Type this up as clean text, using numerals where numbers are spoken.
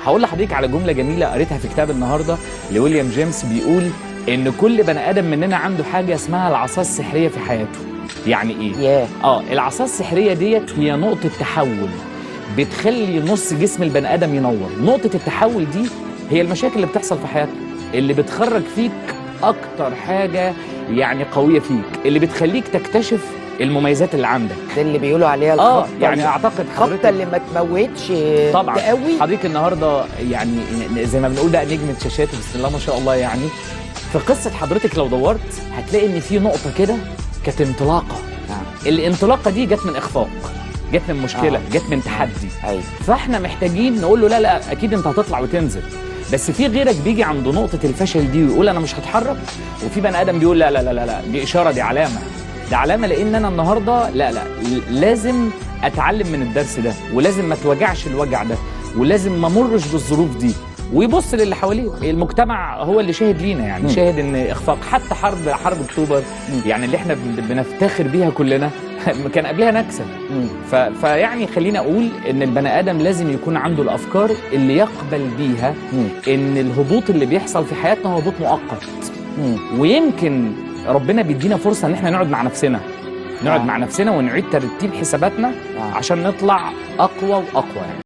هقول لحضرتك على جمله جميله قريتها في كتاب النهارده لويليام جيمس، بيقول ان كل بني ادم مننا عنده حاجه اسمها العصا السحريه في حياته. يعني ايه؟ العصا السحريه ديت هي نقطه تحول بتخلي نص جسم البني ادم ينور. نقطه التحول دي هي المشاكل اللي بتحصل في حياتك، اللي بتخرج فيك اكتر حاجه يعني قويه فيك، اللي بتخليك تكتشف المميزات اللي عندك. ده اللي بيقولوا عليها الخبطه. يعني اعتقد الخبطه اللي ما تموتش طبعا تقوي. حضرتك النهارده يعني زي ما بنقول بقى نجمه شاشات بسم الله ما شاء الله. يعني في قصه حضرتك لو دورت هتلاقي ان في نقطه كده كانت انطلاقه. الانطلاقه دي جت من اخفاق، جت من مشكله، جت من تحدي. فاحنا محتاجين نقول له لا لا اكيد انت هتطلع وتنزل، بس في غيرك بيجي عند نقطه الفشل دي ويقول انا مش هتحرك، وفي بني ادم بيقول لا لا لا لا دي اشاره، دي علامه، دي علامه، لان انا النهارده لا لازم اتعلم من الدرس ده، ولازم ما اتوجعش الوجع ده، ولازم ما امرش بالظروف دي، ويبص للي حواليه. المجتمع هو اللي شاهد لينا، يعني شاهد ان اخفاق. حتى حرب اكتوبر يعني اللي احنا بنفتخر بيها كلنا كان قبلها نكسه. فيعني خلينا اقول ان البني ادم لازم يكون عنده الافكار اللي يقبل بيها ان الهبوط اللي بيحصل في حياتنا هو هبوط مؤقت. ويمكن ربنا بيدينا فرصه ان احنا نقعد مع نفسنا، نقعد مع نفسنا ونعيد ترتيب حساباتنا عشان نطلع اقوى واقوى يعني.